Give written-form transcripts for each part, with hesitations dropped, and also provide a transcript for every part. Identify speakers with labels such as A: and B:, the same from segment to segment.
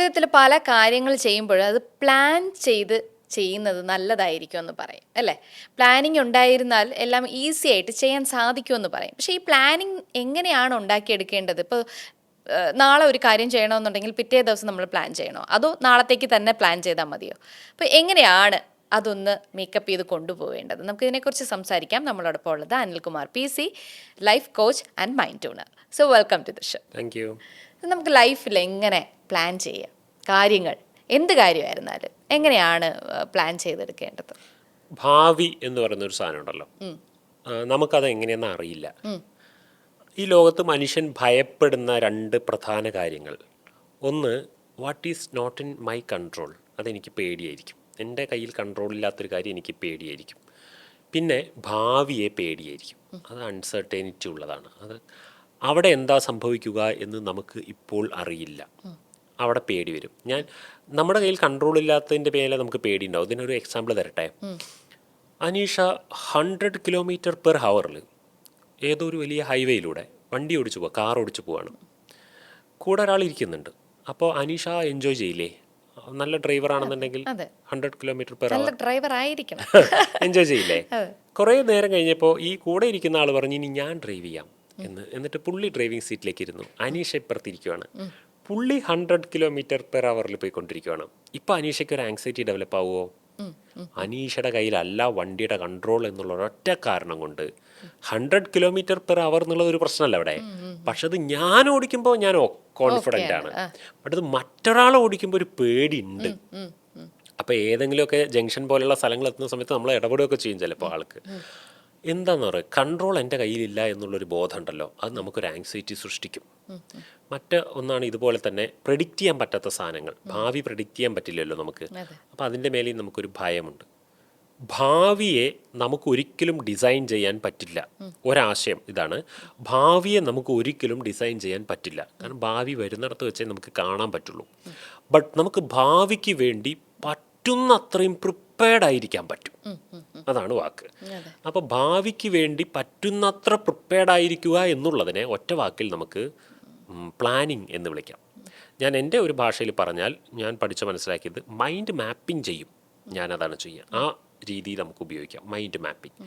A: ജീവിതത്തിൽ പല കാര്യങ്ങൾ ചെയ്യുമ്പോഴും അത് പ്ലാൻ ചെയ്ത് ചെയ്യുന്നത് നല്ലതായിരിക്കും എന്ന് പറയും അല്ലേ? പ്ലാനിങ് ഉണ്ടായിരുന്നാൽ എല്ലാം ഈസി ആയിട്ട് ചെയ്യാൻ സാധിക്കുമെന്ന് പറയും. പക്ഷേ ഈ പ്ലാനിങ് എങ്ങനെയാണ് ഉണ്ടാക്കിയെടുക്കേണ്ടത്? ഇപ്പോൾ നാളെ ഒരു കാര്യം ചെയ്യണമെന്നുണ്ടെങ്കിൽ പിറ്റേ ദിവസം നമ്മൾ പ്ലാൻ ചെയ്യണോ? അതോ നാളത്തേക്ക് തന്നെ പ്ലാൻ ചെയ്താൽ മതിയോ? അപ്പോൾ എങ്ങനെയാണ് അതൊന്ന് മേക്കപ്പ് ചെയ്ത് കൊണ്ടുപോവേണ്ടത്? നമുക്ക് ഇതിനെക്കുറിച്ച് സംസാരിക്കാം. നമ്മളോടൊപ്പം ഉള്ളത് Anilkumar PC, life coach and mind tuner. So welcome to the show.
B: Thank you.
A: നമുക്ക് ലൈഫിൽ എങ്ങനെ പ്ലാൻ ചെയ്യാം കാര്യങ്ങൾ? എന്ത് കാര്യമായിരുന്നാലും എങ്ങനെയാണ് പ്ലാൻ ചെയ്തെടുക്കേണ്ടത്?
B: ഭാവി എന്ന് പറയുന്ന ഒരു സാധനം ഉണ്ടല്ലോ, നമുക്കത് എങ്ങനെയെന്ന് അറിയില്ല. ഈ ലോകത്ത് മനുഷ്യൻ ഭയപ്പെടുന്ന രണ്ട് പ്രധാന കാര്യങ്ങൾ. ഒന്ന്, what is not in my control, അതെനിക്ക് പേടിയായിരിക്കും. എൻ്റെ കയ്യിൽ കൺട്രോൾ ഇല്ലാത്തൊരു കാര്യം എനിക്ക് പേടിയായിരിക്കും. പിന്നെ ഭാവിയെ പേടിയായിരിക്കും. അത് അൺസർട്ടനിറ്റി ഉള്ളതാണ്. അത് അവിടെ എന്താ സംഭവിക്കുക എന്ന് നമുക്ക് ഇപ്പോൾ അറിയില്ല. അവിടെ പേടി വരും. നമ്മുടെ കയ്യിൽ കൺട്രോൾ ഇല്ലാത്തതിൻ്റെ പേരിൽ നമുക്ക് പേടിയുണ്ടാവും. ഇതിനൊരു എക്സാമ്പിൾ തരട്ടെ. അനീഷ 100 km/h ഏതോ ഒരു വലിയ ഹൈവേയിലൂടെ വണ്ടി ഓടിച്ചു പോവുക, കാർ ഓടിച്ചു പോവാണ്. കൂടെ ഒരാൾ ഇരിക്കുന്നുണ്ട്. അപ്പോൾ അനീഷ എൻജോയ് ചെയ്യില്ലേ? നല്ല ഡ്രൈവർ ആണെന്നുണ്ടെങ്കിൽ 100 km/h
A: ഡ്രൈവർ ആയിരിക്കണം.
B: എൻജോയ് ചെയ്യില്ലേ? കുറേ നേരം കഴിഞ്ഞപ്പോൾ ഈ കൂടെ ഇരിക്കുന്ന ആൾ പറഞ്ഞു ഇനി ഞാൻ ഡ്രൈവ് ചെയ്യാം എന്നിട്ട് പുള്ളി ഡ്രൈവിംഗ് സീറ്റിലേക്ക് ഇരുന്നു. അനീഷ ഇപ്പുറത്തിരിക്കുവാണ്. പുള്ളി 100 km/h പോയിക്കൊണ്ടിരിക്കുകയാണ്. ഇപ്പം അനീഷയ്ക്ക് ഒരു ആങ്സൈറ്റി ഡെവലപ്പ് ആവുമോ? അനീഷയുടെ കയ്യിലല്ല വണ്ടിയുടെ കൺട്രോൾ എന്നുള്ള ഒരൊറ്റ കാരണം കൊണ്ട് 100 km/h എന്നുള്ളത് ഒരു പ്രശ്നമല്ല അവിടെ. പക്ഷെ അത് ഞാൻ ഓടിക്കുമ്പോൾ ഞാൻ കോൺഫിഡൻ്റ് ആണ്. ബട്ട് അത് മറ്റൊരാൾ ഓടിക്കുമ്പോൾ ഒരു പേടിയുണ്ട്. അപ്പോൾ ഏതെങ്കിലുമൊക്കെ ജംഗ്ഷൻ പോലെയുള്ള സ്ഥലങ്ങൾ എത്തുന്ന സമയത്ത് നമ്മൾ ഇടപെടുകയൊക്കെ ചെയ്യും ചിലപ്പോൾ ആൾക്ക്. എന്താണെന്ന് പറയുക, കൺട്രോൾ എൻ്റെ കയ്യിലില്ല എന്നുള്ളൊരു ബോധമുണ്ടല്ലോ, അത് നമുക്കൊരു ആങ്സൈറ്റി സൃഷ്ടിക്കും. ഒന്നാണ് ഇതുപോലെ തന്നെ പ്രെഡിക്റ്റ് ചെയ്യാൻ പറ്റാത്ത സാധനങ്ങൾ. ഭാവി പ്രെഡിക്റ്റ് ചെയ്യാൻ പറ്റില്ലല്ലോ നമുക്ക്. അപ്പോൾ അതിൻ്റെ മേലെയും നമുക്കൊരു ഭയമുണ്ട്. ഭാവിയെ നമുക്ക് ഒരിക്കലും ഡിസൈൻ ചെയ്യാൻ പറ്റില്ല. ഒരാശയം ഇതാണ്, ഭാവിയെ നമുക്ക് ഒരിക്കലും ഡിസൈൻ ചെയ്യാൻ പറ്റില്ല. കാരണം ഭാവി വരുന്നിടത്ത് വെച്ചേ നമുക്ക് കാണാൻ പറ്റുള്ളൂ. ബട്ട് നമുക്ക് ഭാവിക്ക് വേണ്ടി പറ്റുന്നത്രയും പ്രിപ്പയർഡ് ആയിരിക്കാൻ പറ്റും. അതാണ് വാക്ക്. അപ്പോൾ ഭാവിക്ക് വേണ്ടി പറ്റുന്നത്ര പ്രിപ്പയർഡ് ആയിരിക്കുക എന്നുള്ളതിനെ ഒറ്റ വാക്കിൽ നമുക്ക് പ്ലാനിങ് എന്ന് വിളിക്കാം. ഞാൻ എൻ്റെ ഒരു ഭാഷയിൽ പറഞ്ഞാൽ, ഞാൻ പഠിച്ച് മനസ്സിലാക്കിയത് മൈൻഡ് മാപ്പിംഗ് ചെയ്യും. ഞാനതാണ് ചെയ്യുക. ആ രീതിയിൽ നമുക്ക് ഉപയോഗിക്കാം മൈൻഡ് മാപ്പിംഗ്.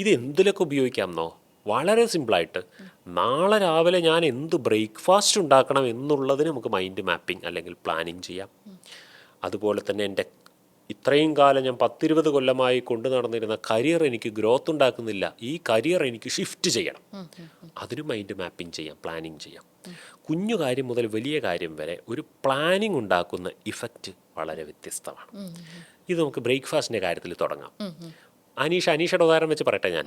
B: ഇത് എന്തിലൊക്കെ ഉപയോഗിക്കാമെന്നോ? വളരെ സിമ്പിളായിട്ട് നാളെ രാവിലെ ഞാൻ എന്ത് ബ്രേക്ക്ഫാസ്റ്റ് ഉണ്ടാക്കണം എന്നുള്ളതിന് നമുക്ക് മൈൻഡ് മാപ്പിംഗ് അല്ലെങ്കിൽ പ്ലാനിങ് ചെയ്യാം. അതുപോലെ തന്നെ എൻ്റെ ഇത്രയും കാലം ഞാൻ 10-20 കൊല്ലമായി കൊണ്ടു നടന്നിരുന്ന കരിയർ എനിക്ക് ഗ്രോത്ത് ഉണ്ടാക്കുന്നില്ല, ഈ കരിയർ എനിക്ക് ഷിഫ്റ്റ് ചെയ്യണം, അതിന് മൈൻഡ് മാപ്പിംഗ് ചെയ്യാം, പ്ലാനിങ് ചെയ്യാം. കുഞ്ഞു കാര്യം മുതൽ വലിയ കാര്യം വരെ ഒരു പ്ലാനിങ് ഉണ്ടാക്കുന്ന ഇഫക്റ്റ് വളരെ വ്യത്യസ്തമാണ്. ഇത് നമുക്ക് ബ്രേക്ക്ഫാസ്റ്റിൻ്റെ കാര്യത്തിൽ തുടങ്ങാം. അനീഷയുടെ ഉദാഹരണം വെച്ച് പറയട്ടെ. ഞാൻ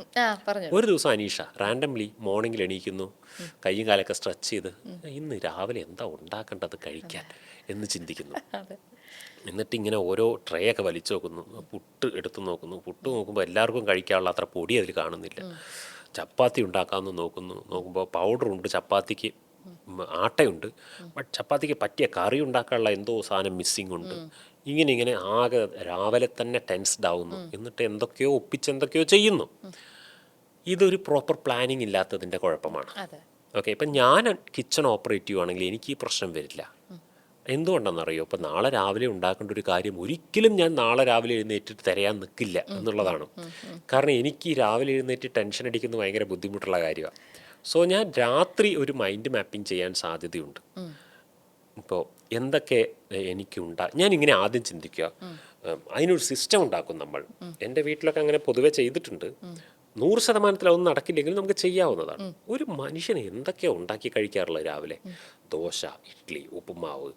B: ഒരു ദിവസം അനീഷ റാൻഡംലി മോർണിംഗിൽ എണീക്കുന്നു, കയ്യും കാലൊക്കെ സ്ട്രെച്ച് ചെയ്ത് ഇന്ന് രാവിലെ എന്താ ഉണ്ടാക്കേണ്ടത് കഴിക്കാൻ എന്ന് ചിന്തിക്കുന്നു. എന്നിട്ട് ഇങ്ങനെ ഓരോ ട്രേ ഒക്കെ വലിച്ചു നോക്കുന്നു, പുട്ട് എടുത്ത് നോക്കുന്നു. പുട്ട് നോക്കുമ്പോൾ എല്ലാവർക്കും കഴിക്കാനുള്ള അത്ര പൊടി അതിൽ കാണുന്നില്ല. ചപ്പാത്തി ഉണ്ടാക്കാമെന്ന് നോക്കുമ്പോൾ പൗഡറുണ്ട്, ചപ്പാത്തിക്ക് ആട്ടയുണ്ട്, ബട്ട് ചപ്പാത്തിക്ക് പറ്റിയ കറി ഉണ്ടാക്കാനുള്ള എന്തോ സാധനം മിസ്സിങ് ഉണ്ട്. ഇങ്ങനെ ആകെ രാവിലെ തന്നെ ടെൻസ്ഡ് ആവുന്നു. എന്നിട്ട് എന്തൊക്കെയോ ഒപ്പിച്ചെന്തൊക്കെയോ ചെയ്യുന്നു. ഇതൊരു പ്രോപ്പർ പ്ലാനിങ് ഇല്ലാത്തതിൻ്റെ കുഴപ്പമാണ്. ഓക്കെ, ഇപ്പം ഞാൻ കിച്ചൺ ഓപ്പറേറ്റ് ചെയ്യുവാണെങ്കിൽ എനിക്ക് ഈ പ്രശ്നം വരില്ല. എന്തുകൊണ്ടെന്നറിയോ? ഇപ്പം നാളെ രാവിലെ ഉണ്ടാക്കേണ്ട ഒരു കാര്യം ഒരിക്കലും ഞാൻ നാളെ രാവിലെ എഴുന്നേറ്റിട്ട് തിരയാൻ നിൽക്കില്ല എന്നുള്ളതാണ്. കാരണം എനിക്ക് രാവിലെ എഴുന്നേറ്റ് ടെൻഷൻ അടിക്കുന്നത് ഭയങ്കര ബുദ്ധിമുട്ടുള്ള കാര്യമാണ്. സോ ഞാൻ രാത്രി ഒരു മൈൻഡ് മാപ്പിംഗ് ചെയ്യാൻ സാധ്യതയുണ്ട്. ഇപ്പോൾ എന്തൊക്കെ ഞാനിങ്ങനെ ആദ്യം ചിന്തിക്കുക, അതിനൊരു സിസ്റ്റം ഉണ്ടാക്കും നമ്മൾ. എൻ്റെ വീട്ടിലൊക്കെ അങ്ങനെ പൊതുവെ ചെയ്തിട്ടുണ്ട്. 100% അതൊന്നും നടക്കില്ലെങ്കിൽ നമുക്ക് ചെയ്യാവുന്നതാണ്. ഒരു മനുഷ്യന് എന്തൊക്കെയാണ് ഉണ്ടാക്കി കഴിക്കാറുള്ളത് രാവിലെ? ദോശ, ഇഡ്ഡലി, ഉപ്പുമാവ്,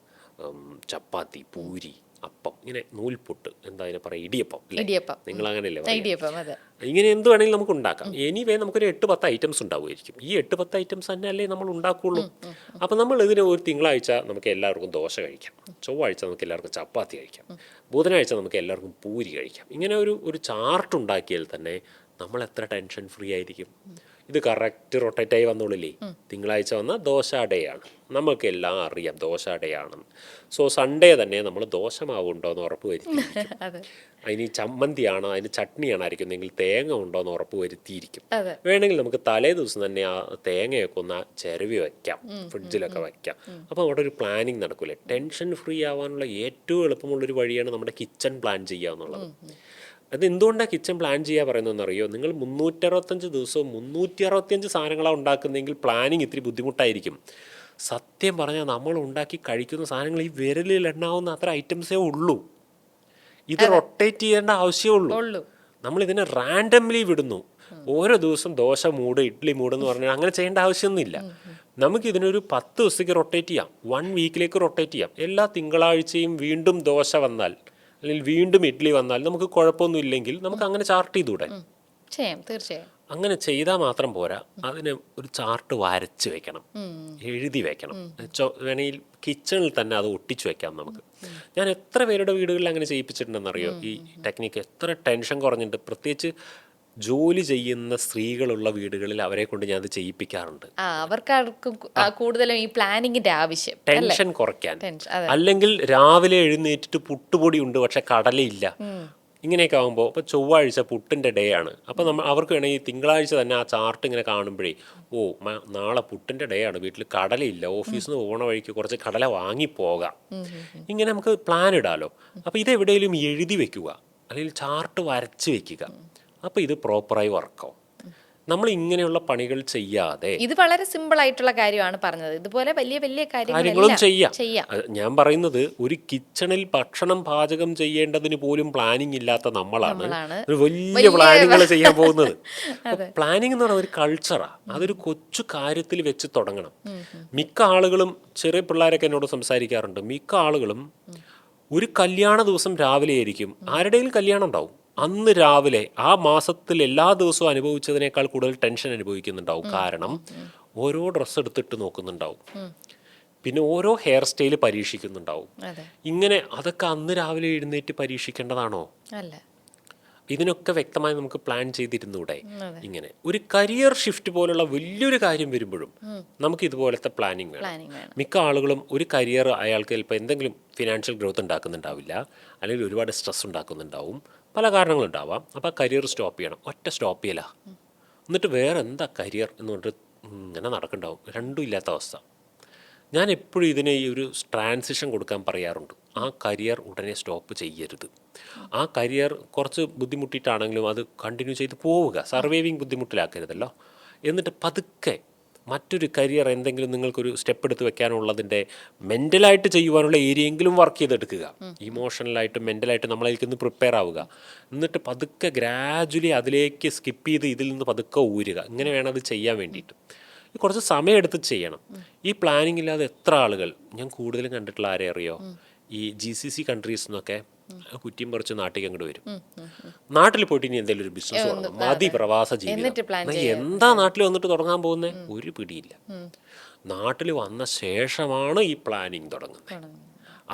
B: ചപ്പാത്തി, പൂരി, അപ്പം, ഇങ്ങനെ നൂൽപുട്ട്, എന്താ അതിനെ പറയുക, ഇടിയപ്പം. നിങ്ങൾ അങ്ങനെയല്ലേ പറയുക? ഇങ്ങനെ എന്ത് വേണമെങ്കിലും നമുക്ക് ഉണ്ടാക്കാം. എനിവേ നമുക്കൊരു 8-10 ഐറ്റംസ് ഉണ്ടാവുമായിരിക്കും. ഈ 8-10 ഐറ്റംസ് തന്നെ അല്ലേ നമ്മൾ ഉണ്ടാക്കുകയുള്ളൂ. അപ്പം നമ്മൾ ഇതിന് ഒരു തിങ്കളാഴ്ച നമുക്ക് എല്ലാവർക്കും ദോശ കഴിക്കാം, ചൊവ്വാഴ്ച നമുക്ക് എല്ലാവർക്കും ചപ്പാത്തി കഴിക്കാം, ബുധനാഴ്ച നമുക്ക് എല്ലാവർക്കും പൂരി കഴിക്കാം. ഇങ്ങനെ ഒരു ചാർട്ട് ഉണ്ടാക്കിയാൽ തന്നെ നമ്മൾ എത്ര ടെൻഷൻ ഫ്രീ ആയിരിക്കും. ഇത് കറക്റ്റ് റൊട്ടേറ്റ് ആയി വന്നോളില്ലേ. തിങ്കളാഴ്ച വന്ന ദോശ ഡേ ആണ്, നമുക്ക് എല്ലാം അറിയാം ദോശ ഡേ ആണെന്ന്. സോ സൺഡേ തന്നെ നമ്മൾ ദോശ മാവ് ഉണ്ടോ എന്ന് ഉറപ്പ് വരുത്തിയിരിക്കും. അതിന് ചമ്മന്തിയാണോ അതിന് ചട്നിയാണോ ആയിരിക്കുന്നെങ്കിൽ തേങ്ങ ഉണ്ടോ എന്ന് ഉറപ്പ് വരുത്തിയിരിക്കും. വേണമെങ്കിൽ നമുക്ക് തലേ ദിവസം തന്നെ ആ തേങ്ങയൊക്കെ ഒന്ന് ചിരവി വയ്ക്കാം, ഫ്രിഡ്ജിലൊക്കെ വയ്ക്കാം. അപ്പോൾ അവിടെ ഒരു പ്ലാനിങ് നടക്കൂലേ. ടെൻഷൻ ഫ്രീ ആവാനുള്ള ഏറ്റവും എളുപ്പമുള്ളൊരു വഴിയാണ് നമ്മുടെ കിച്ചൺ പ്ലാൻ ചെയ്യുക എന്നുള്ളത്. അത് എന്തുകൊണ്ടാണ് കിച്ചൺ പ്ലാൻ ചെയ്യുക പറയുന്നതെന്ന് അറിയോ? നിങ്ങൾ 365 ദിവസവും 365 സാധനങ്ങളാണ് ഉണ്ടാക്കുന്നതെങ്കിൽ പ്ലാനിങ് ഇത്തിരി ബുദ്ധിമുട്ടായിരിക്കും. സത്യം പറഞ്ഞാൽ നമ്മൾ ഉണ്ടാക്കി കഴിക്കുന്ന സാധനങ്ങൾ ഈ വിരലിൽ എണ്ണാവുന്ന അത്ര ഐറ്റംസേ ഉള്ളൂ. ഇത് റൊട്ടേറ്റ് ചെയ്യേണ്ട ആവശ്യമുള്ളൂ. നമ്മളിതിനെ റാൻഡംലി വിടുന്നു. ഓരോ ദിവസം ദോശ മൂട്, ഇഡ്ഡലി മൂട് എന്ന് പറഞ്ഞാൽ അങ്ങനെ ചെയ്യേണ്ട ആവശ്യമൊന്നുമില്ല. നമുക്ക് ഇതിനൊരു 10 ദിവസത്തേക്ക് റൊട്ടേറ്റ് ചെയ്യാം, 1 വീക്കിലേക്ക് റൊട്ടേറ്റ് ചെയ്യാം. എല്ലാ തിങ്കളാഴ്ചയും വീണ്ടും ദോശ വന്നാൽ അല്ലെങ്കിൽ വീണ്ടും ഇഡ്ഡലി വന്നാൽ നമുക്ക് കുഴപ്പമൊന്നും ഇല്ലെങ്കിൽ നമുക്ക് അങ്ങനെ ചാർട്ട് ചെയ്തുകൂടെ?
A: തീർച്ചയായും.
B: അങ്ങനെ ചെയ്താൽ മാത്രം പോരാ, അതിന് ഒരു ചാർട്ട് വരച്ച് വെക്കണം, എഴുതി വെക്കണം. വേണമെങ്കിൽ കിച്ചണിൽ തന്നെ അത് ഒട്ടിച്ചു വെക്കാം നമുക്ക്. ഞാൻ എത്ര പേരുടെ വീടുകളിൽ അങ്ങനെ ചെയ്യിപ്പിച്ചിട്ടുണ്ടെന്നറിയോ ഈ ടെക്നിക്ക്? എത്ര ടെൻഷൻ കുറഞ്ഞിട്ട്, പ്രത്യേകിച്ച് ജോലി ചെയ്യുന്ന സ്ത്രീകളുള്ള വീടുകളിൽ അവരെ കൊണ്ട് ഞാൻ അത് ചെയ്യിപ്പിക്കാറുണ്ട്.
A: അവർക്കാർക്കും കൂടുതലും ഈ പ്ലാനിങ്ങിന്റെ ആവശ്യം,
B: ടെൻഷൻ കുറയ്ക്കാൻ. അല്ലെങ്കിൽ രാവിലെ എഴുന്നേറ്റിട്ട് പുട്ടുപൊടി ഉണ്ട് പക്ഷെ കടലയില്ല, ഇങ്ങനെയൊക്കെ ആകുമ്പോൾ ഇപ്പോൾ ചൊവ്വാഴ്ച പുട്ടിൻ്റെ ഡേ ആണ്. അപ്പോൾ അവർക്ക് വേണമെങ്കിൽ തിങ്കളാഴ്ച തന്നെ ആ ചാർട്ട് ഇങ്ങനെ കാണുമ്പോഴേ, നാളെ പുട്ടിൻ്റെ ഡേ ആണ്, വീട്ടിൽ കടലയില്ല, ഓഫീസിൽ നിന്ന് പോകണ വഴിക്ക് കുറച്ച് കടല വാങ്ങിപ്പോകാം. ഇങ്ങനെ നമുക്ക് പ്ലാൻ ഇടാമല്ലോ. അപ്പോൾ ഇതെവിടെയെങ്കിലും എഴുതി വെക്കുക, അല്ലെങ്കിൽ ചാർട്ട് വരച്ച് വെക്കുക. അപ്പോൾ ഇത് പ്രോപ്പറായി വർക്കാവും. നമ്മൾ ഇങ്ങനെയുള്ള പണികൾ ചെയ്യാതെ,
A: ഇത് വളരെ സിമ്പിൾ ആയിട്ടുള്ള കാര്യമാണ് പറഞ്ഞത്, ഇതുപോലെ വലിയ വലിയ
B: കാര്യങ്ങളും ചെയ്യാം. ഞാൻ പറയുന്നത് ഒരു കിച്ചണിൽ ഭക്ഷണം പാചകം ചെയ്യേണ്ടതിന് പോലും പ്ലാനിങ് ഇല്ലാത്ത നമ്മളാണ് ഒരു വലിയ പ്ലാനിങ്ങൾ ചെയ്യാൻ പോകുന്നത്. പ്ലാനിങ് എന്ന് പറയുന്നത് ഒരു കൾച്ചറാണ്. അതൊരു കൊച്ചു കാര്യത്തിൽ വെച്ച് തുടങ്ങണം. മിക്ക ആളുകളും, ചെറിയ പിള്ളേരൊക്കെ എന്നോട് സംസാരിക്കാറുണ്ട്, മിക്ക ആളുകളും ഒരു കല്യാണ ദിവസം രാവിലെ ആയിരിക്കും, ആരുടെയും കല്യാണം ഉണ്ടാവും, അന്ന് രാവിലെ ആ മാസത്തിൽ എല്ലാ ദിവസവും അനുഭവിച്ചതിനേക്കാൾ കൂടുതൽ ടെൻഷൻ അനുഭവിക്കുന്നുണ്ടാവും. കാരണം ഓരോ ഡ്രസ്സ് എടുത്തിട്ട് നോക്കുന്നുണ്ടാവും, പിന്നെ ഓരോ ഹെയർ സ്റ്റൈല് പരീക്ഷിക്കുന്നുണ്ടാവും. ഇങ്ങനെ അതൊക്കെ അന്ന് രാവിലെ എഴുന്നേറ്റ് പരീക്ഷിക്കേണ്ടതാണോ? ഇതിനൊക്കെ വ്യക്തമായി നമുക്ക് പ്ലാൻ ചെയ്തിരുന്നൂടെ? ഇങ്ങനെ ഒരു കരിയർ ഷിഫ്റ്റ് പോലുള്ള വലിയൊരു കാര്യം വരുമ്പോഴും നമുക്ക് ഇതുപോലത്തെ പ്ലാനിങ് വേണം. മിക്ക ആളുകളും ഒരു കരിയർ അയാൾക്ക് ചിലപ്പോൾ എന്തെങ്കിലും ഫിനാൻഷ്യൽ ഗ്രോത്ത് ഉണ്ടാക്കുന്നുണ്ടാവില്ല, അല്ലെങ്കിൽ ഒരുപാട് സ്ട്രെസ് ഉണ്ടാക്കുന്നുണ്ടാവും, പല കാരണങ്ങളുണ്ടാവാം. അപ്പോൾ ആ കരിയർ സ്റ്റോപ്പ് ചെയ്യണം. ഒറ്റ സ്റ്റോപ്പ് ചെയ്യല, എന്നിട്ട് വേറെ എന്താ കരിയർ എന്ന് പറഞ്ഞിട്ട് ഇങ്ങനെ നടക്കുന്നുണ്ടാവും. രണ്ടും ഇല്ലാത്ത അവസ്ഥ. ഞാൻ എപ്പോഴും ഇതിനെ ഈ ഒരു ട്രാൻസിഷൻ കൊടുക്കാൻ പറയാറുണ്ട്. ആ കരിയർ ഉടനെ സ്റ്റോപ്പ് ചെയ്യരുത്. ആ കരിയർ കുറച്ച് ബുദ്ധിമുട്ടിയിട്ടാണെങ്കിലും അത് കണ്ടിന്യൂ ചെയ്ത് പോവുക, സർവൈവിങ് ബുദ്ധിമുട്ടിലാക്കരുതല്ലോ. എന്നിട്ട് പതുക്കെ മറ്റൊരു കരിയർ എന്തെങ്കിലും നിങ്ങൾക്കൊരു സ്റ്റെപ്പ് എടുത്ത് വെക്കാനുള്ളതിൻ്റെ മെൻ്റലായിട്ട് ചെയ്യുവാനുള്ള ഏരിയയെങ്കിലും വർക്ക് ചെയ്തെടുക്കുക. ഇമോഷണലായിട്ടും മെൻ്റലായിട്ടും നമ്മളതിലേക്ക് പ്രിപ്പയർ ആവുക. എന്നിട്ട് പതുക്കെ ഗ്രാജുവലി അതിലേക്ക് സ്കിപ്പ് ചെയ്ത് ഇതിൽ നിന്ന് പതുക്കെ ഊരുക. ഇങ്ങനെ വേണം അത് ചെയ്യാൻ വേണ്ടിയിട്ട്. കുറച്ച് സമയമെടുത്ത് ചെയ്യണം. ഈ പ്ലാനിങ് ഇല്ലാതെ എത്ര ആളുകൾ ഞാൻ കൂടുതലും കണ്ടിട്ടുള്ള ആരെ അറിയോ? ഈ GCC കൺട്രീസ് എന്നൊക്കെ കുറ്റിയും പറിച്ച് നാട്ടിലേക്ക് അങ്ങോട്ട് വരും. നാട്ടിൽ പോയിട്ട് ഇനി എന്തെങ്കിലും ഒരു ബിസിനസ് തുടങ്ങണം, മതി പ്രവാസ ജീവിതം. എന്താ നാട്ടിൽ വന്നിട്ട് തുടങ്ങാൻ പോകുന്നത്? ഒരു പിടിയില്ല. നാട്ടിൽ വന്ന ശേഷമാണ് ഈ പ്ലാനിങ് തുടങ്ങുന്നത്.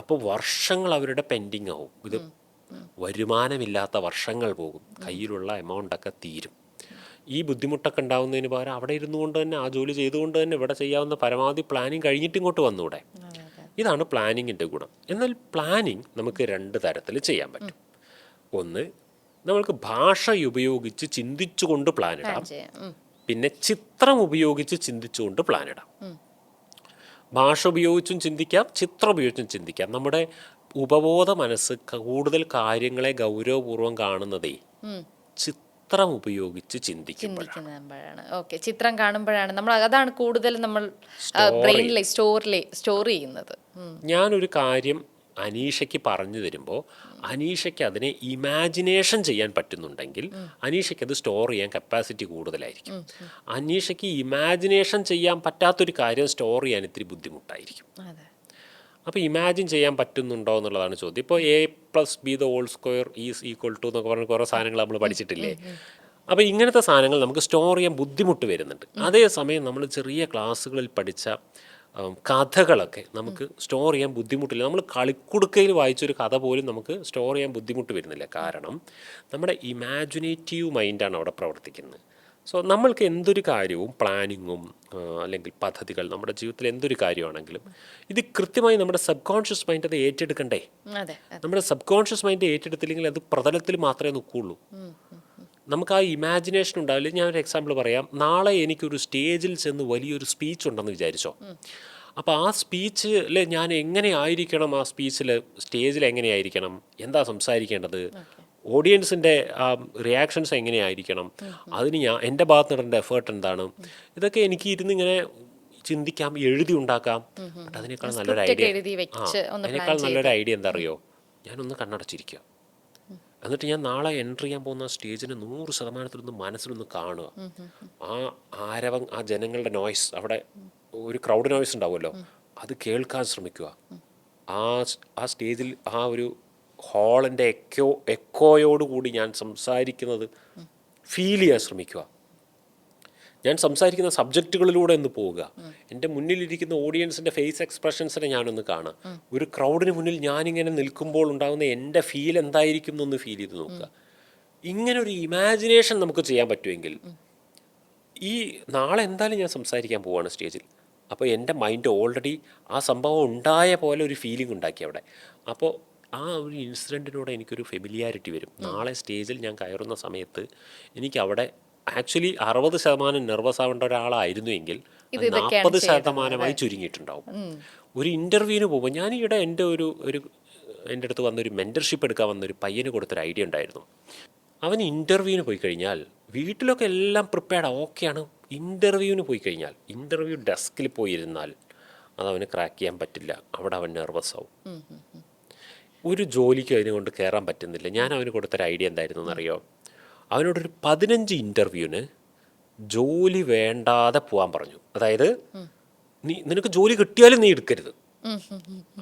B: അപ്പോൾ വർഷങ്ങൾ അവരുടെ പെൻഡിങ് ആവും. ഇത് വരുമാനമില്ലാത്ത വർഷങ്ങൾ പോകും, കയ്യിലുള്ള എമൗണ്ടൊക്കെ തീരും. ഈ ബുദ്ധിമുട്ടൊക്കെ ഉണ്ടാവുന്നതിന് പകരം അവിടെ ഇരുന്നു കൊണ്ട് തന്നെ, ആ ജോലി ചെയ്തുകൊണ്ട് തന്നെ ഇവിടെ ചെയ്യാവുന്ന പരമാവധി പ്ലാനിങ് കഴിഞ്ഞിട്ട് ഇങ്ങോട്ട് വന്നൂടെ? ഇതാണ് പ്ലാനിങ്ങിൻ്റെ ഗുണം. എന്നാൽ പ്ലാനിങ് നമുക്ക് 2 തരത്തിൽ ചെയ്യാൻ പറ്റും. ഒന്ന്, നമ്മൾക്ക് ഭാഷ ഉപയോഗിച്ച് ചിന്തിച്ചുകൊണ്ട് പ്ലാൻ ഇടാം. പിന്നെ ചിത്രം ഉപയോഗിച്ച് ചിന്തിച്ചുകൊണ്ട് പ്ലാൻ ഇടാം. ഭാഷ ഉപയോഗിച്ചും ചിന്തിക്കാം, ചിത്രം ഉപയോഗിച്ചും ചിന്തിക്കാം. നമ്മുടെ ഉപബോധ മനസ്സ് കൂടുതൽ കാര്യങ്ങളെ ഗൗരവപൂർവ്വം കാണുന്നതേ ചിത്രം ഉപയോഗിച്ച് ചിന്തിക്കുമ്പോഴാണ്.
A: ഓക്കെ, ചിത്രം കാണുമ്പോഴാണ് നമ്മൾ, അതാണ് കൂടുതൽ നമ്മൾ ബ്രെയിനിൽ സ്റ്റോർ ചെയ്യുന്നത്.
B: ഞാനൊരു കാര്യം അനീഷയ്ക്ക് പറഞ്ഞു തരുമ്പോൾ അനീഷയ്ക്ക് അതിനെ ഇമാജിനേഷൻ ചെയ്യാൻ പറ്റുന്നുണ്ടെങ്കിൽ അനീഷയ്ക്ക് അത് സ്റ്റോർ ചെയ്യാൻ കപ്പാസിറ്റി കൂടുതലായിരിക്കും. അനീഷയ്ക്ക് ഇമാജിനേഷൻ ചെയ്യാൻ പറ്റാത്തൊരു കാര്യം സ്റ്റോർ ചെയ്യാൻ ഇത്തിരി ബുദ്ധിമുട്ടായിരിക്കും. അപ്പോൾ ഇമാജിൻ ചെയ്യാൻ പറ്റുന്നുണ്ടോ എന്നുള്ളതാണ് ചോദ്യം. ഇപ്പോൾ A+B² ഈസ് ഈക്വൽ ടു എന്നൊക്കെ പറഞ്ഞ് കുറേ സാധനങ്ങൾ നമ്മൾ പഠിച്ചിട്ടില്ലേ? അപ്പോൾ ഇങ്ങനത്തെ സാധനങ്ങൾ നമുക്ക് സ്റ്റോർ ചെയ്യാൻ ബുദ്ധിമുട്ട് വരുന്നുണ്ട്. അതേസമയം നമ്മൾ ചെറിയ ക്ലാസ്സുകളിൽ പഠിച്ച കഥകളൊക്കെ നമുക്ക് സ്റ്റോർ ചെയ്യാൻ ബുദ്ധിമുട്ടില്ല. നമ്മൾ കളിക്കുടുക്കയിൽ വായിച്ചൊരു കഥ പോലും നമുക്ക് സ്റ്റോർ ചെയ്യാൻ ബുദ്ധിമുട്ട് വരുന്നില്ല. കാരണം നമ്മുടെ ഇമാജിനേറ്റീവ് മൈൻഡാണ് അവിടെ പ്രവർത്തിക്കുന്നത്. സോ നമ്മൾക്ക് എന്തൊരു കാര്യവും പ്ലാനിങ്ങും അല്ലെങ്കിൽ പദ്ധതികൾ നമ്മുടെ ജീവിതത്തിൽ എന്തൊരു കാര്യമാണെങ്കിലും ഇത് കൃത്യമായി നമ്മുടെ സബ് കോൺഷ്യസ് മൈൻഡ് അത് ഏറ്റെടുക്കണ്ടേ.
A: അതെ
B: നമ്മുടെ സബ് കോൺഷ്യസ് മൈൻഡ് ഏറ്റെടുത്തില്ലെങ്കിൽ അത് പ്രതലത്തിൽ മാത്രമേ നിൽക്കുകയുള്ളൂ. നമുക്ക് ആ ഇമാജിനേഷൻ ഉണ്ടാവില്ല. ഞാനൊരു എക്സാമ്പിൾ പറയാം. നാളെ എനിക്കൊരു സ്റ്റേജിൽ ചെന്ന് വലിയൊരു സ്പീച്ച് ഉണ്ടെന്ന് വിചാരിച്ചോ. അപ്പോൾ ആ സ്പീച്ചിൽ ഞാൻ എങ്ങനെ ആയിരിക്കണം, ആ സ്പീച്ചിൽ സ്റ്റേജിൽ എങ്ങനെയായിരിക്കണം, എന്താ സംസാരിക്കേണ്ടത്, ഓഡിയൻസിൻ്റെ ആ റിയാക്ഷൻസ് എങ്ങനെയായിരിക്കണം, അതിന് എൻ്റെ ഭാഗത്ത് നടേണ്ട എഫേർട്ട് എന്താണ്, ഇതൊക്കെ എനിക്ക് ഇരുന്ന് ഇങ്ങനെ ചിന്തിക്കാം, എഴുതി ഉണ്ടാക്കാം. ബട്ട് അതിനേക്കാൾ നല്ലൊരു ഐഡിയ അതിനേക്കാൾ നല്ലൊരു ഐഡിയ എന്താ അറിയോ, ഞാനൊന്ന് കണ്ണടച്ചിരിക്കുക. എന്നിട്ട് ഞാൻ നാളെ എൻട്രി ചെയ്യാൻ പോകുന്ന സ്റ്റേജിന് 100% മനസ്സിലൊന്ന് കാണുക. ആ ആരവം, ആ ജനങ്ങളുടെ നോയ്സ്, അവിടെ ഒരു ക്രൗഡ് നോയ്സ് ഉണ്ടാവുമല്ലോ, അത് കേൾക്കാൻ ശ്രമിക്കുക. ആ സ്റ്റേജിൽ ആ ഒരു ഹാളിൻ്റെ എക്കോയോടുകൂടി ഞാൻ സംസാരിക്കുന്നത് ഫീൽ ചെയ്യാൻ ശ്രമിക്കുക. ഞാൻ സംസാരിക്കുന്ന സബ്ജക്റ്റുകളിലൂടെ ഒന്ന് പോവുക. എൻ്റെ മുന്നിലിരിക്കുന്ന ഓഡിയൻസിൻ്റെ ഫേസ് എക്സ്പ്രഷൻസിനെ ഞാനൊന്ന് കാണാം. ഒരു ക്രൗഡിന് മുന്നിൽ ഞാനിങ്ങനെ നിൽക്കുമ്പോൾ ഉണ്ടാകുന്ന എൻ്റെ ഫീൽ എന്തായിരിക്കും എന്നൊന്ന് ഫീൽ ചെയ്ത് നോക്കുക. ഇങ്ങനെ ഒരു ഇമാജിനേഷൻ നമുക്ക് ചെയ്യാൻ പറ്റുമെങ്കിൽ, ഈ നാളെ എന്തായാലും ഞാൻ സംസാരിക്കാൻ പോവുകയാണ് സ്റ്റേജിൽ. അപ്പോൾ എൻ്റെ മൈൻഡ് ഓൾറെഡി ആ സംഭവം ഉണ്ടായ പോലെ ഒരു ഫീലിംഗ് ഉണ്ടാക്കി അവിടെ. അപ്പോൾ ആ ഒരു ഇൻസിഡൻറ്റിനോട് എനിക്കൊരു ഫെമിലിയാരിറ്റി വരും. നാളെ സ്റ്റേജിൽ ഞാൻ കയറുന്ന സമയത്ത് എനിക്കവിടെ ആക്ച്വലി 60% നെർവസ് ആവേണ്ട ഒരാളായിരുന്നു എങ്കിൽ 40% ചുരുങ്ങിയിട്ടുണ്ടാവും. ഒരു ഇൻ്റർവ്യൂവിന് പോകുമ്പോൾ ഞാൻ ഈയിടെ എൻ്റെ അടുത്ത് വന്നൊരു മെൻറ്റർഷിപ്പ് എടുക്കാൻ വന്നൊരു പയ്യന് കൊടുത്തൊരു ഐഡിയ ഉണ്ടായിരുന്നു. അവൻ ഇൻ്റർവ്യൂവിന് പോയി കഴിഞ്ഞാൽ, വീട്ടിലൊക്കെ എല്ലാം പ്രിപ്പയർഡ് ഓക്കെയാണ്, ഇൻ്റർവ്യൂവിന് പോയി കഴിഞ്ഞാൽ, ഇൻ്റർവ്യൂ ഡെസ്കിൽ പോയിരുന്നാൽ അതവന് ക്രാക്ക് ചെയ്യാൻ പറ്റില്ല. അവിടെ അവൻ നെർവസ് ആവും. ഒരു ജോലിക്കും അതിനെ കൊണ്ട് കയറാൻ പറ്റുന്നില്ല. ഞാൻ അവന് കൊടുത്തൊരു ഐഡിയ എന്തായിരുന്നു എന്നറിയോ, അവനോടൊരു 15 ഇൻ്റർവ്യൂവിന് ജോലി വേണ്ടാതെ പോകാൻ പറഞ്ഞു. അതായത് നിനക്ക് ജോലി കിട്ടിയാലും നീ എടുക്കരുത്,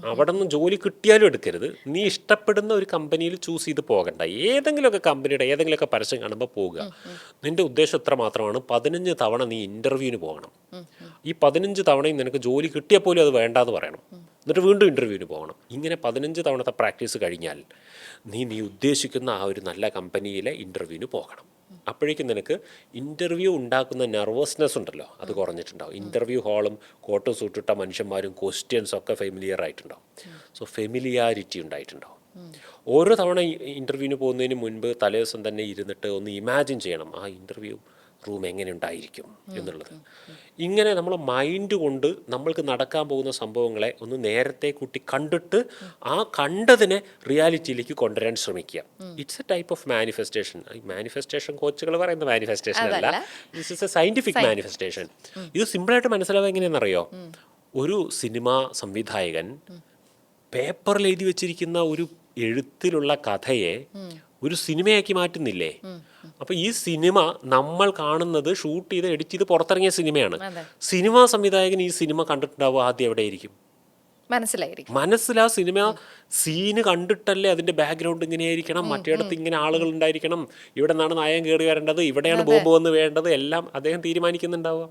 B: അവിടെ നിന്ന് ജോലി കിട്ടിയാലും എടുക്കരുത്, നീ ഇഷ്ടപ്പെടുന്ന ഒരു കമ്പനിയിൽ ചൂസ് ചെയ്ത് പോകണ്ട. ഏതെങ്കിലുമൊക്കെ കമ്പനിയുടെ ഏതെങ്കിലുമൊക്കെ പരസ്യം കാണുമ്പോൾ പോവുക. നിൻ്റെ ഉദ്ദേശം ഇത്ര മാത്രമാണ്, 15 തവണ നീ ഇൻ്റർവ്യൂവിന് പോകണം. ഈ 15 തവണയും നിനക്ക് ജോലി കിട്ടിയാൽ പോലും അത് വേണ്ടാന്ന് പറയണം. എന്നിട്ട് വീണ്ടും ഇൻ്റർവ്യൂവിന് പോകണം. ഇങ്ങനെ 15 തവണത്തെ പ്രാക്ടീസ് കഴിഞ്ഞാൽ നീ ഉദ്ദേശിക്കുന്ന ആ ഒരു നല്ല കമ്പനിയിലെ ഇൻ്റർവ്യൂവിന് പോകണം. അപ്പോഴേക്കും നിനക്ക് ഇൻ്റർവ്യൂ ഉണ്ടാക്കുന്ന നെർവസ്നെസ് ഉണ്ടല്ലോ, അത് കുറഞ്ഞിട്ടുണ്ടാവും. ഇൻ്റർവ്യൂ ഹാളും കോട്ടും സൂട്ടിട്ട മനുഷ്യന്മാരും ക്വസ്റ്റ്യൻസും ഒക്കെ ഫെമിലിയർ ആയിട്ടുണ്ടാവും. സോ ഫെമിലിയാരിറ്റി ഉണ്ടായിട്ടുണ്ടാവും. ഓരോ തവണ ഇൻ്റർവ്യൂവിന് പോകുന്നതിന് മുൻപ് തലേ ദിവസം തന്നെ ഇരുന്നിട്ട് ഒന്ന് ഇമാജിൻ ചെയ്യണം, ആ ഇൻ്റർവ്യൂ റൂം എങ്ങനെ ഉണ്ടായിരിക്കും എന്നുള്ളത്. ഇങ്ങനെ നമ്മൾ മൈൻഡ് കൊണ്ട് നമ്മൾക്ക് നടക്കാൻ പോകുന്ന സംഭവങ്ങളെ ഒന്ന് നേരത്തെ കൂട്ടി കണ്ടിട്ട് ആ കണ്ടതിനെ റിയാലിറ്റിയിലേക്ക് കൊണ്ടുവരാൻ ശ്രമിക്കുക. It's A type of manifestation. ഈ മാനിഫെസ്റ്റേഷൻ കോച്ചുകൾ പറയുന്ന മാനിഫെസ്റ്റേഷൻ അല്ല, this is A scientific manifestation. ഇത് സിമ്പിളായിട്ട് മനസ്സിലാവുക എങ്ങനെയാണെന്നറിയോ, ഒരു സിനിമാ സംവിധായകൻ പേപ്പറിൽ എഴുതി വെച്ചിരിക്കുന്ന ഒരു എഴുത്തിലുള്ള കഥയെ ഒരു സിനിമയാക്കി മാറ്റുന്നില്ലേ. അപ്പോൾ ഈ സിനിമ നമ്മൾ കാണുന്നത് ഷൂട്ട് ചെയ്ത് എഡിറ്റ് ചെയ്ത് പുറത്തിറങ്ങിയ സിനിമയാണ്. സിനിമാ സംവിധായകൻ ഈ സിനിമ കണ്ടിട്ടുണ്ടാവും ആദ്യം എവിടെയായിരിക്കും, മനസ്സിലാ സിനിമ സീന് കണ്ടിട്ടല്ലേ അതിൻ്റെ ബാക്ക്ഗ്രൗണ്ട് ഇങ്ങനെയായിരിക്കണം, മറ്റേടത്ത് ഇങ്ങനെ ആളുകൾ ഉണ്ടായിരിക്കണം, ഇവിടെ നിന്നാണ് നായകൻ കയറി വരേണ്ടത്, ഇവിടെയാണ് ബോംബ് വന്ന് വേണ്ടത്, എല്ലാം അദ്ദേഹം തീരുമാനിക്കുന്നുണ്ടാവുക.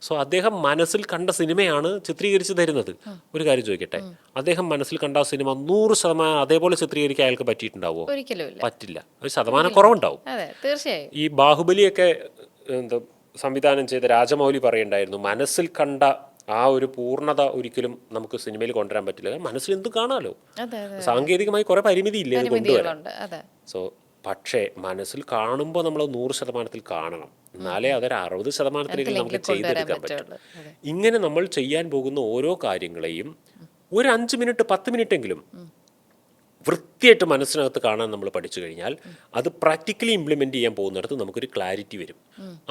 B: സോ അദ്ദേഹം മനസ്സിൽ കണ്ട സിനിമയാണ് ചിത്രീകരിച്ച് തരുന്നത്. ഒരു കാര്യം ചോദിക്കട്ടെ, അദ്ദേഹം മനസ്സിൽ കണ്ട സിനിമ 100% അതേപോലെ ചിത്രീകരിക്കാൻ അയാൾക്ക് പറ്റിയിട്ടുണ്ടാവുമോ? പറ്റില്ല. ഒരു ശതമാനം കുറവുണ്ടാവും. ഈ ബാഹുബലിയൊക്കെ സംവിധാനം ചെയ്ത രാജമൗലി പറയുണ്ടായിരുന്നു, മനസ്സിൽ കണ്ട ആ ഒരു പൂർണ്ണത ഒരിക്കലും നമുക്ക് സിനിമയിൽ കൊണ്ടുവരാൻ പറ്റില്ല. മനസ്സിൽ എന്തും കാണാമല്ലോ, സാങ്കേതികമായി കുറെ പരിമിതി ഇല്ലേ ഇത് കൊണ്ടുവരാൻ. സോ പക്ഷേ മനസ്സിൽ കാണുമ്പോൾ നമ്മൾ 100% കാണണം, എന്നാലേ അതൊരു 60%-ലേക്ക് നമുക്ക് ചെയ്തെടുക്കാൻ പറ്റും. ഇങ്ങനെ നമ്മൾ ചെയ്യാൻ പോകുന്ന ഓരോ കാര്യങ്ങളെയും ഒരു 5 മിനിറ്റ് 10 മിനിറ്റെങ്കിലും വൃത്തിയായിട്ട് മനസ്സിനകത്ത് കാണാൻ നമ്മൾ പഠിച്ചു കഴിഞ്ഞാൽ അത് പ്രാക്ടിക്കലി ഇംപ്ലിമെൻ്റ് ചെയ്യാൻ പോകുന്നിടത്ത് നമുക്കൊരു ക്ലാരിറ്റി വരും.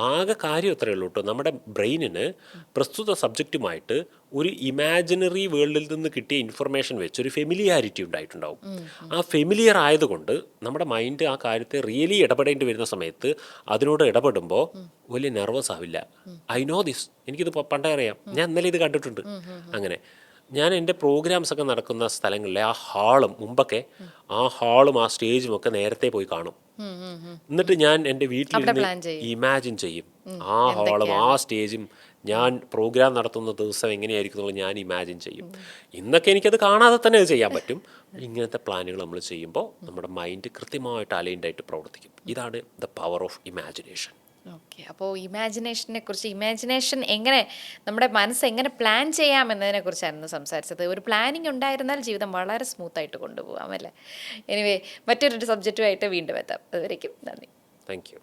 B: ആകെ കാര്യം എത്രയേ ഉള്ളൂ കേട്ടോ, നമ്മുടെ ബ്രെയിനിന് പ്രസ്തുത സബ്ജക്റ്റുമായിട്ട് ഒരു ഇമാജിനറി വേൾഡിൽ നിന്ന് കിട്ടിയ ഇൻഫർമേഷൻ വെച്ച് ഒരു ഫെമിലിയാരിറ്റി ഉണ്ടായിട്ടുണ്ടാവും. ആ ഫെമിലിയർ ആയതുകൊണ്ട് നമ്മുടെ മൈൻഡ് ആ കാര്യത്തെ റിയലി ഇടപെടേണ്ടി വരുന്ന സമയത്ത് അതിനോട് ഇടപെടുമ്പോൾ വലിയ നെർവസ് ആവില്ല. ഐ നോ ദിസ്, എനിക്കിത് പണ്ടേ അറിയാം, ഞാൻ ഇന്നലെ ഇത് കണ്ടിട്ടുണ്ട്. അങ്ങനെ ഞാൻ എൻ്റെ പ്രോഗ്രാംസ് ഒക്കെ നടക്കുന്ന സ്ഥലങ്ങളിലെ ആ ഹാളും മുമ്പൊക്കെ ആ ഹാളും ആ സ്റ്റേജും ഒക്കെ നേരത്തെ പോയി കാണും. എന്നിട്ട് ഞാൻ എൻ്റെ വീട്ടിലിരുന്ന് ഇമാജിൻ ചെയ്യും ആ ഹാളും ആ സ്റ്റേജും ഞാൻ പ്രോഗ്രാം നടത്തുന്ന ദിവസം എങ്ങനെയായിരിക്കും എന്നുള്ളത് ഞാൻ ഇമാജിൻ ചെയ്യും. ഇന്നൊക്കെ എനിക്കത് കാണാതെ തന്നെ അത് ചെയ്യാൻ പറ്റും. ഇങ്ങനത്തെ പ്ലാനുകൾ നമ്മൾ ചെയ്യുമ്പോൾ നമ്മുടെ മൈൻഡ് കൃത്യമായിട്ട് അലൈൻഡ് ആയിട്ട് പ്രവർത്തിക്കും. ഇതാണ് the power of imagination.
A: Okay, അപ്പോൾ ഇമാജിനേഷനെ കുറിച്ച്, ഇമാജിനേഷൻ എങ്ങനെ നമ്മുടെ മനസ്സ് എങ്ങനെ പ്ലാൻ ചെയ്യാം എന്നതിനെ കുറിച്ചായിരുന്നു സംസാരിച്ചത്. ഒരു പ്ലാനിങ് ഉണ്ടായിരുന്നാൽ ജീവിതം വളരെ സ്മൂത്തായിട്ട് കൊണ്ടുപോകാം അല്ലേ. എനിവേ, മറ്റൊരു സബ്ജക്റ്റുമായിട്ട് വീണ്ടും എത്താം. അതുവരേക്കും നന്ദി.
B: Thank you.